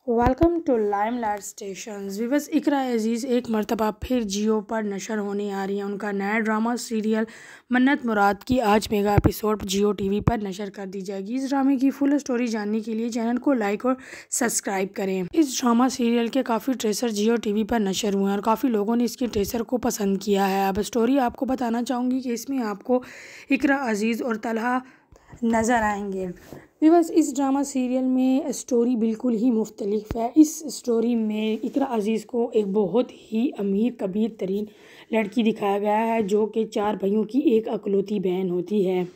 Welcome to limelight stations. विवस इकरा अजीज़ एक मरतबा फिर जियो पर नशर होने आ रही है। उनका नया ड्रामा सीरियल मन्नत मुराद की आज मेगा एपिसोड जियो टीवी पर नशर कर दी जाएगी। इस ड्रामे की फुल स्टोरी जानने के लिए चैनल को लाइक और सब्सक्राइब करें। इस ड्रामा सीरियल के काफ़ी ट्रेसर जियो टीवी पर नशर हुए हैं और काफ़ी लोगों ने इसके ट्रेसर को पसंद किया है। अब स्टोरी आपको बताना चाहूँगी कि इसमें आपको इकरा अजीज़ और तलहा नज़र आएंगे। बस इस ड्रामा सीरियल में स्टोरी बिल्कुल ही मुख्तलिफ है। इस स्टोरी में इकरा अजीज़ को एक बहुत ही अमीर कबीर तरीन लड़की दिखाया गया है जो कि 4 भाइयों की एक अकलौती बहन होती है।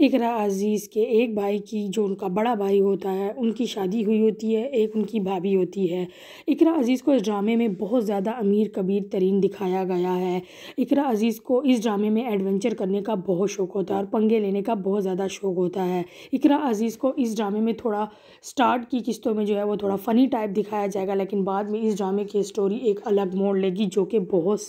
इकरा अजीज़ के एक भाई की जो उनका बड़ा भाई होता है उनकी शादी हुई होती है, एक उनकी भाभी होती है। इकरा अजीज़ को इस ड्रामे में बहुत ज़्यादा अमीर कबीर तरीन दिखाया गया है। इकरा अजीज़ को इस ड्रामे में एडवेंचर करने का बहुत शौक़ होता है और पंगे लेने का बहुत ज़्यादा शौक़ होता है। इकरा अजीज़ को इस ड्रामे में थोड़ा स्टार्ट की किस्तों में जो है वो थोड़ा फ़नी टाइप दिखाया जाएगा, लेकिन बाद में इस ड्रामे की स्टोरी एक अलग मोड़ लेगी जो कि बहुत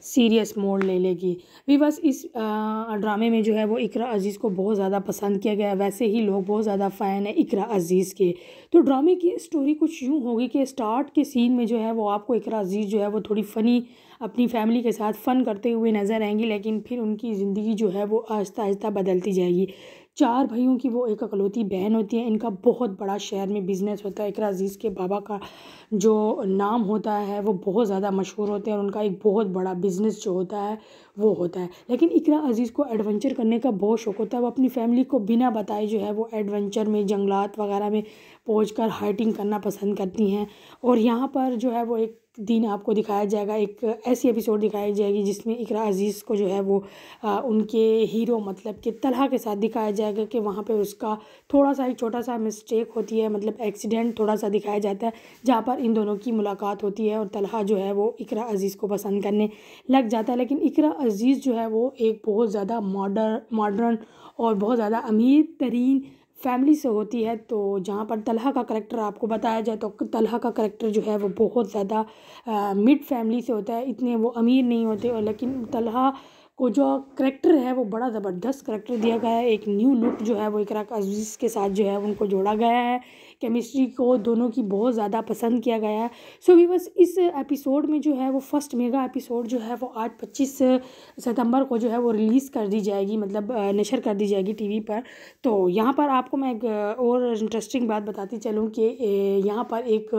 सीरियस मोड़ ले लेगी। भी बस इस ड्रामे में जो है वो इकरा अजीज़ को बहुत ज़्यादा पसंद किया गया है। वैसे ही लोग बहुत ज़्यादा फ़ैन है इकरा अजीज़ के। तो ड्रामे की स्टोरी कुछ यूँ होगी कि स्टार्ट के सीन में जो है वो आपको इकरा अजीज़ जो है वो थोड़ी फ़नी अपनी फैमिली के साथ फ़न करते हुए नज़र आएंगी, लेकिन फिर उनकी ज़िंदगी जो है वो आहिस्ता आहिस्ता बदलती जाएगी। 4 भाइयों की वो एक अकलौती बहन होती है। इनका बहुत बड़ा शहर में बिज़नेस होता है। इकरा अजीज़ के बाबा का जो नाम होता है वो बहुत ज़्यादा मशहूर होते हैं और उनका एक बहुत बड़ा बिज़नेस जो होता है वो होता है। लेकिन इकरा अजीज़ को एडवेंचर करने का बहुत शौक़ होता है। वो अपनी फैमिली को बिना बताए जो है वो एडवेंचर में जंगलात वगैरह में पहुंचकर हाइकिंग करना पसंद करती हैं। और यहाँ पर जो है वो एक दिन आपको दिखाया जाएगा, एक ऐसी एपिसोड दिखाई जाएगी जिसमें इकरा अजीज़ को जो है वो उनके हीरो मतलब कि तलहा के साथ दिखाया जाएगा कि वहाँ पे उसका थोड़ा सा एक छोटा सा मिस्टेक होती है, मतलब एक्सीडेंट थोड़ा सा दिखाया जाता है जहाँ पर इन दोनों की मुलाकात होती है और तलहा जो है वो इकरा अजीज़ को पसंद करने लग जाता है। लेकिन इकरा अजीज़ जो है वो एक बहुत ज़्यादा मॉडर्न और बहुत ज़्यादा अमीर तरीन फैमिली से होती है। तो जहाँ पर तलहा का करैक्टर आपको बताया जाए तो तलहा का करैक्टर जो है वो बहुत ज़्यादा मिड फैमिली से होता है, इतने वो अमीर नहीं होते। और लेकिन तलहा को जो करैक्टर है वो बड़ा ज़बरदस्त करैक्टर दिया गया है। एक न्यू लुक जो है वो इकरा अजीज़ के साथ जो है उनको जोड़ा गया है। केमिस्ट्री को दोनों की बहुत ज़्यादा पसंद किया गया है। सो भी बस इस एपिसोड में जो है वो फर्स्ट मेगा एपिसोड जो है वो आज 25 सितंबर को जो है वो रिलीज़ कर दी जाएगी, मतलब नशर कर दी जाएगी टीवी पर। तो यहाँ पर आपको मैं एक और इंटरेस्टिंग बात बताती चलूँ कि यहाँ पर एक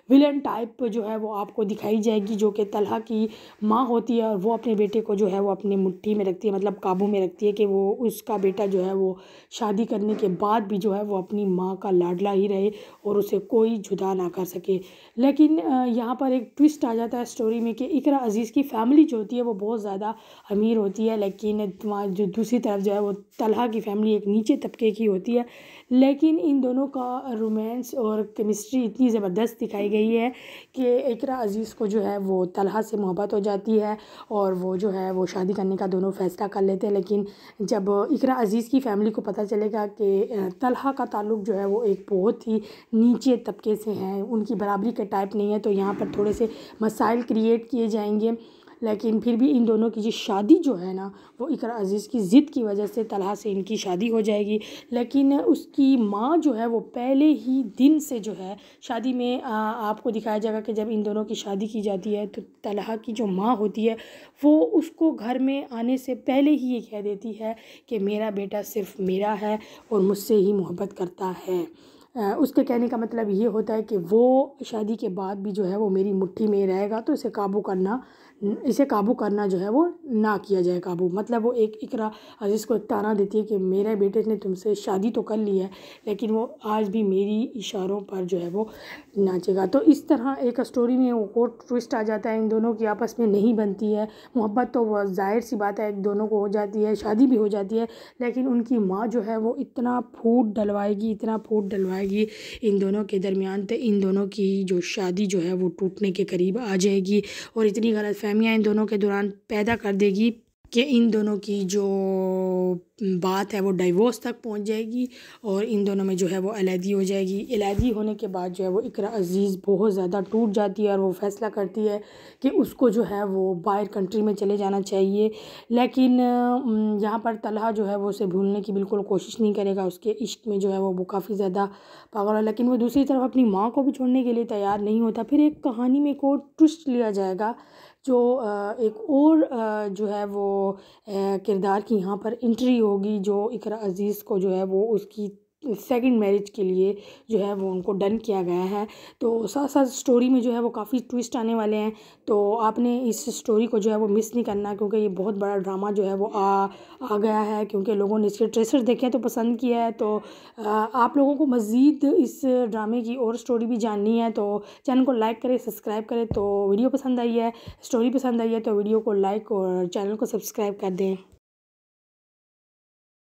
विलन टाइप जो है वो आपको दिखाई जाएगी जो कि तलहा की माँ होती है और वो अपने बेटे को जो है वो अपने मुट्ठी में रखती है, मतलब काबू में रखती है कि वो उसका बेटा जो है वो शादी करने के बाद भी जो है वो अपनी माँ का लाडला ही रहे और उसे कोई जुदा ना कर सके। लेकिन यहाँ पर एक ट्विस्ट आ जाता है स्टोरी में कि इकरा अजीज़ की फैमिली जो होती है वो बहुत ज़्यादा अमीर होती है, लेकिन जो दूसरी तरफ जो है वो तलहा की फैमिली एक नीचे तबके की होती है। लेकिन इन दोनों का रोमांस और केमिस्ट्री इतनी ज़बरदस्त दिखाई गई है कि इकरा अजीज़ को जो है वो तलहा से मोहब्बत हो जाती है और वो जो है वो शादी करने का दोनों फ़ैसला कर लेते हैं। लेकिन जब इकरा अजीज़ की फैमिली को पता चलेगा कि तलहा का ताल्लुक़ जो है वो एक बहुत ही नीचे तबके से हैं, उनकी बराबरी के टाइप नहीं है, तो यहाँ पर थोड़े से मसाइल क्रिएट किए जाएंगे। लेकिन फिर भी इन दोनों की जो शादी जो है ना वो इकरा अजीज़ की ज़िद की वजह से तलहा से इनकी शादी हो जाएगी। लेकिन उसकी माँ जो है वो पहले ही दिन से जो है शादी में आपको दिखाया जाएगा कि जब इन दोनों की शादी की जाती है तो तलहा की जो माँ होती है वो उसको घर में आने से पहले ही ये कह देती है कि मेरा बेटा सिर्फ मेरा है और मुझसे ही मोहब्बत करता है। उसके कहने का मतलब ये होता है कि वो शादी के बाद भी जो है वो मेरी मुट्ठी में रहेगा, तो इसे काबू करना जो है वो ना किया जाए काबू। मतलब वो एक इकरा अजीज़ को एक ताना देती है कि मेरे बेटे ने तुमसे शादी तो कर ली है लेकिन वो आज भी मेरी इशारों पर जो है वो नाचेगा। तो इस तरह एक स्टोरी में वो ट्विस्ट आ जाता है, इन दोनों की आपस में नहीं बनती है मोहब्बत, तो वह जाहिर सी बात है दोनों को हो जाती है, शादी भी हो जाती है। लेकिन उनकी माँ जो है वो इतना फूट डलवाएगी इन दोनों के दरमियान, तो इन दोनों की जो शादी जो है वो टूटने के करीब आ जाएगी और इतनी गलतफहमियाँ इन दोनों के दौरान पैदा कर देगी कि इन दोनों की जो बात है वो डाइवोर्स तक पहुंच जाएगी और इन दोनों में जो है वो अलहदी हो जाएगी। अलहदी होने के बाद जो है वो इकरा अज़ीज़ बहुत ज़्यादा टूट जाती है और वो फ़ैसला करती है कि उसको जो है वो बाहर कंट्री में चले जाना चाहिए। लेकिन यहाँ पर तलहा जो है वो उसे भूलने की बिल्कुल कोशिश नहीं करेगा, उसके इश्क में जो है वो काफ़ी ज़्यादा पागल है। लेकिन वो दूसरी तरफ अपनी माँ को भी छोड़ने के लिए तैयार नहीं होता। फिर एक कहानी में एक और ट्विस्ट लिया जाएगा जो एक और जो है वो किरदार की यहाँ पर एंट्री होगी, जो इकरा अज़ीज़ को जो है वो उसकी सेकंड मैरिज के लिए जो है वो उनको डन किया गया है। तो साथ साथ स्टोरी में जो है वो काफ़ी ट्विस्ट आने वाले हैं, तो आपने इस स्टोरी को जो है वो मिस नहीं करना, क्योंकि ये बहुत बड़ा ड्रामा जो है वो आ गया है, क्योंकि लोगों ने इसके ट्रेलर देखे हैं तो पसंद किया है। तो आप लोगों को मज़ीद इस ड्रामे की और स्टोरी भी जाननी है तो चैनल को लाइक करें, सब्सक्राइब करें। तो वीडियो पसंद आई है, स्टोरी पसंद आई है तो वीडियो को लाइक और चैनल को सब्सक्राइब कर दें।